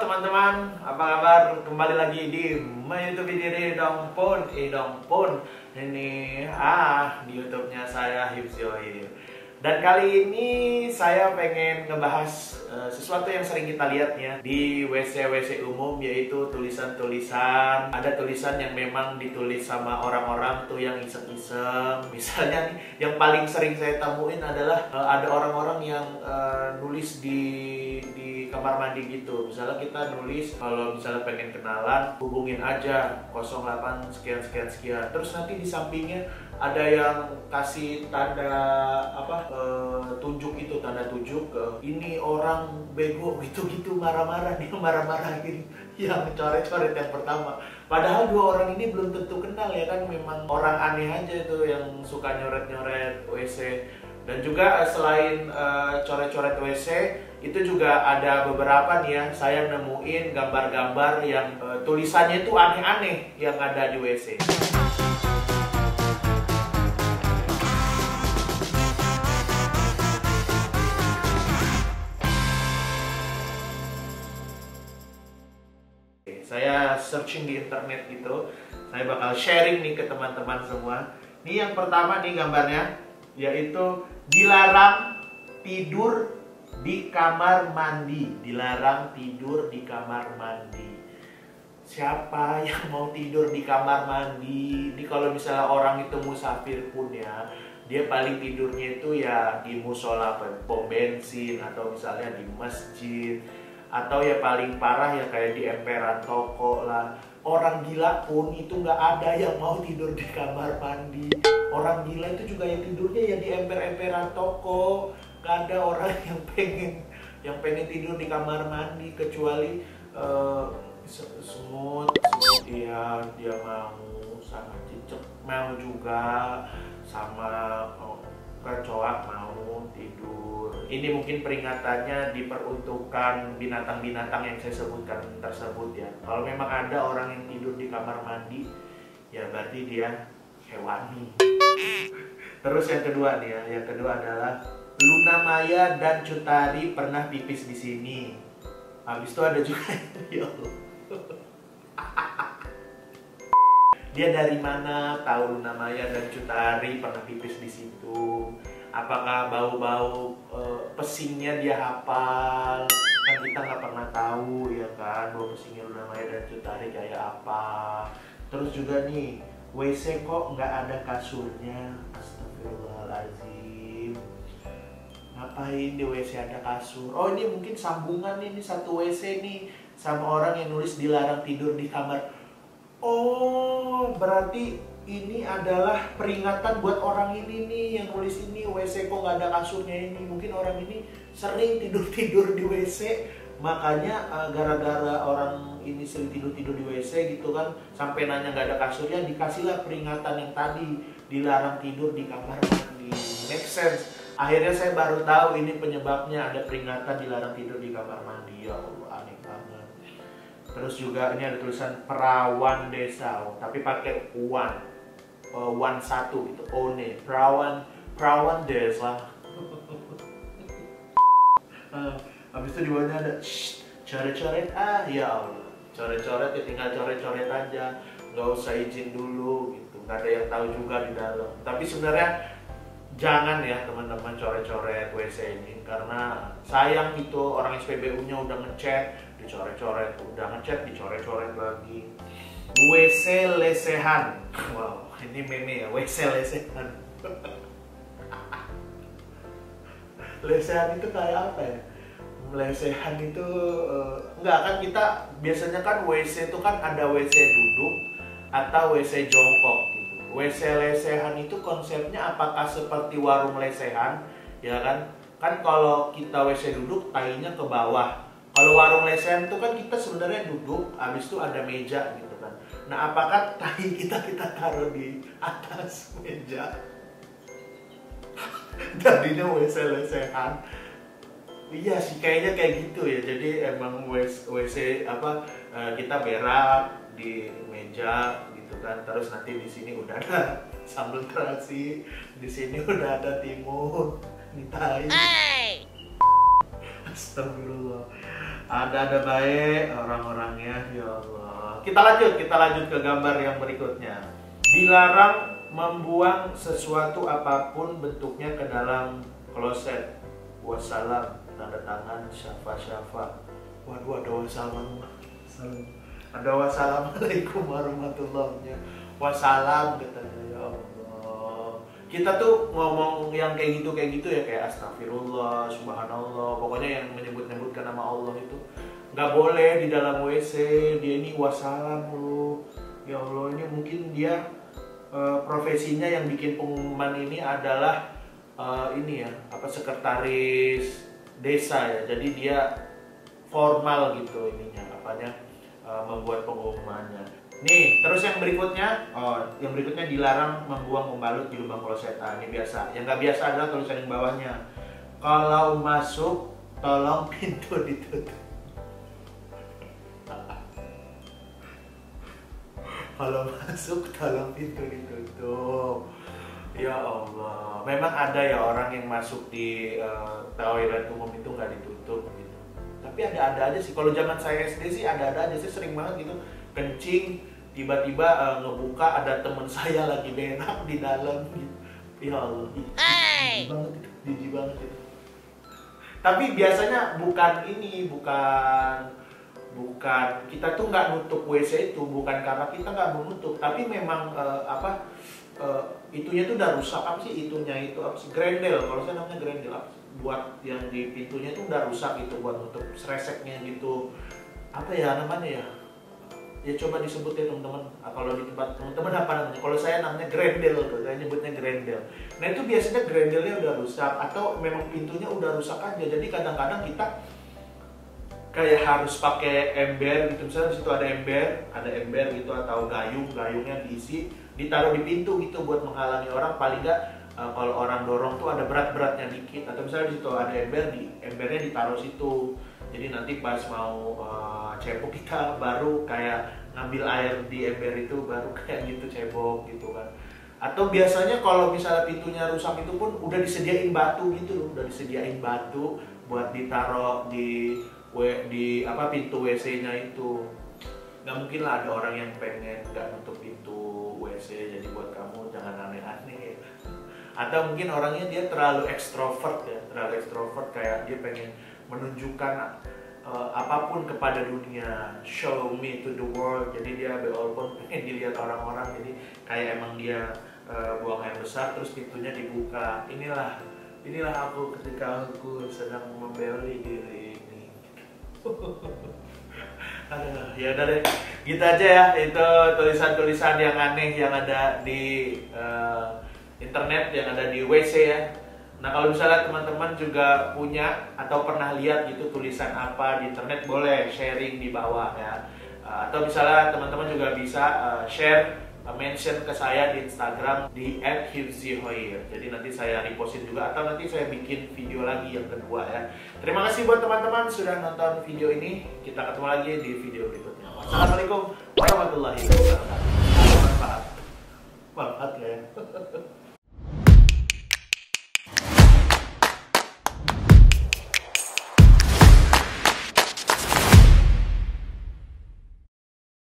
Teman-teman, apa kabar? Kembali lagi di YouTube ini Dongpon. Ini di YouTube-nya saya Hibziohir. Dan kali ini saya pengen ngebahas sesuatu yang sering kita lihat ya di WC-WC umum, yaitu tulisan-tulisan. Ada tulisan yang memang ditulis sama orang-orang tuh yang iseng-iseng. Misalnya nih, yang paling sering saya temuin adalah ada orang-orang yang nulis di kamar mandi gitu. Misalnya kita nulis kalau misalnya pengen kenalan, hubungin aja 08 sekian sekian sekian. Terus nanti di sampingnya ada yang kasih tanda tunjuk itu, tanda tunjuk ini orang bego gitu marah-marah, dia marah-marahin yang coret-coret yang pertama. Padahal dua orang ini belum tentu kenal ya kan, memang orang aneh aja itu yang suka nyoret-nyoret WC. Dan juga selain coret-coret WC, itu juga ada beberapa nih ya, saya nemuin gambar-gambar yang tulisannya itu aneh-aneh yang ada di WC. Saya searching di internet gitu, saya bakal sharing nih ke teman-teman semua. Ini yang pertama nih gambarnya, yaitu dilarang tidur di kamar mandi. Dilarang tidur di kamar mandi. Siapa yang mau tidur di kamar mandi? Ini kalau misalnya orang itu musafir pun ya, dia paling tidurnya itu ya di musola pom bensin, atau misalnya di masjid, atau ya paling parah ya kayak di emperan toko lah. Orang gila pun itu nggak ada yang mau tidur di kamar mandi. Orang gila itu juga yang tidurnya ya di emper-emperan toko. Gak ada orang yang pengen tidur di kamar mandi, kecuali semut dia mau, sama cicak mau juga, sama kecoa mau tidur. Ini mungkin peringatannya diperuntukkan binatang-binatang yang saya sebutkan tersebut ya. Kalau memang ada orang yang tidur di kamar mandi, ya berarti dia hewani. Terus yang kedua nih ya, yang kedua adalah Luna Maya dan Cut Tari pernah pipis di sini. Habis itu ada juga ya Allah. Dia dari mana tahu Luna Maya dan Cut Tari pernah pipis di situ? Apakah bau-bau pesingnya dia hafal? Kan kita nggak pernah tahu ya kan, bau pesingnya Luna Maya dan Cut Tari kayak apa. Terus juga nih, WC kok nggak ada kasurnya? Astagfirullahaladzim. Ngapain di WC ada kasur? Oh, ini mungkin sambungan nih, ini satu WC nih sama orang yang nulis dilarang tidur di kamar. Oh, berarti ini adalah peringatan buat orang ini nih yang nulis ini, WC kok nggak ada kasurnya ini. Mungkin orang ini sering tidur-tidur di WC, makanya gara-gara orang ini sering tidur-tidur di WC gitu kan, sampai nanya nggak ada kasurnya, dikasihlah peringatan yang tadi, dilarang tidur di kamar mandi. Make sense. Akhirnya saya baru tahu ini penyebabnya, ada peringatan dilarang tidur di kamar mandi. Ya Allah, aneh banget. Terus juga ini ada tulisan perawan desa, tapi pakai one satu gitu, one perawan desa. Habis itu di bawahnya ada coret-coret, ya Allah, coret-coret ya tinggal coret-coret aja, nggak usah izin dulu gitu, nggak ada yang tahu juga di dalam. Tapi sebenarnya jangan ya teman-teman coret-coret WC ini, karena sayang gitu, orang SPBU-nya udah ngecat, dicoret-coret, udah ngecat, dicoret-coret lagi. WC lesehan, wow, ini meme ya, WC lesehan. Lesehan itu kayak apa ya? Lesehan itu enggak kan, kita biasanya kan WC itu kan ada WC duduk atau WC jongkok gitu. WC lesehan itu konsepnya apakah seperti warung lesehan ya kan? Kan kalau kita WC duduk tainya ke bawah. Kalau warung lesehan itu kan kita sebenarnya duduk, habis itu ada meja gitu kan. Nah, apakah tai kita taruh di atas meja? Tadinya WC lesehan. Iya sih, kayaknya kayak gitu ya. Jadi emang WC kita berak di meja gitu kan. Terus nanti di sini udah ada sambal terasi, di sini udah ada timun, di tai. Astagfirullah. Ada baik orang-orangnya, ya Allah. Kita lanjut ke gambar yang berikutnya. Dilarang membuang sesuatu apapun bentuknya ke dalam kloset. Wassalam, tanda tangan syafa. Waduh, ada wassalam. Ada wassalamualaikum warahmatullahi wabarakatuh. Katanya, ya Allah. Kita tuh ngomong yang kayak gitu ya, kayak astagfirullah, subhanallah, pokoknya yang menyebut-nyebutkan nama Allah itu nggak boleh di dalam WC. Dia ini wassalam lu. Ya Allah, ini mungkin dia profesinya yang bikin pengumuman ini adalah ini ya, sekretaris desa ya. Jadi dia formal gitu ininya, membuat pengumumannya. Nih, terus yang berikutnya, yang berikutnya dilarang membuang pembalut di lubang kloset. Ini biasa. Yang nggak biasa adalah tulisan di bawahnya. Kalau masuk, tolong pintu ditutup. Kalau masuk, tolong pintu ditutup. Ya Allah, memang ada ya orang yang masuk di toilet umum itu nggak ditutup gitu. Tapi ada-ada aja sih. Kalau zaman saya SD sih ada-ada aja sih, sering banget gitu kencing, tiba-tiba ngebuka ada temen saya lagi berak di dalam gitu. Ya Allah, jijik banget itu. Tapi biasanya bukan kita tuh nggak nutup WC itu bukan karena kita nggak menutup, tapi memang itunya tuh udah rusak. Grendel, kalau saya namanya grendel, buat yang di pintunya tuh udah rusak gitu, buat nutup sreseknya gitu. Apa ya namanya ya? Ya coba disebut ya teman-teman. Kalau di tempat teman-teman apa namanya? Kalau saya namanya grendel, saya nyebutnya grendel. Nah itu biasanya grendelnya udah rusak atau memang pintunya udah rusak aja. Jadi kadang-kadang kita kayak harus pakai ember gitu, misalnya di situ ada ember gitu atau gayungnya diisi, ditaruh di pintu gitu buat menghalangi orang. Paling nggak kalau orang dorong tuh ada berat-beratnya dikit, atau misalnya di situ ada embernya ditaruh situ. Jadi nanti pas mau cebok kita baru kayak ngambil air di ember itu, baru kayak gitu cebok gitu kan. Atau biasanya kalau misalnya pintunya rusak itu pun udah disediain batu gitu loh, udah disediain batu buat ditaruh di pintu WC-nya itu. Nggak mungkin lah ada orang yang pengen nggak nutup pintu WC. Jadi buat kamu jangan aneh-aneh ya. Atau mungkin orangnya dia terlalu ekstrovert kayak dia pengen menunjukkan apapun kepada dunia, show me to the world. Jadi dia walaupun pengen dilihat orang-orang, jadi kayak emang dia buang air besar terus pintunya dibuka. Inilah aku ketika aku sedang membeli diri. Ya udah deh, gitu aja ya. Itu tulisan-tulisan yang aneh yang ada di internet, yang ada di WC ya. Nah kalau misalnya teman-teman juga punya atau pernah lihat gitu tulisan apa di internet, boleh sharing di bawah ya. Atau misalnya teman-teman juga bisa share, mention ke saya di Instagram di @hifzihoir. Jadi nanti saya repostin juga, atau nanti saya bikin video lagi yang kedua ya. Terima kasih buat teman-teman sudah nonton video ini. Kita ketemu lagi di video berikutnya. Wassalamualaikum warahmatullahi wabarakatuh.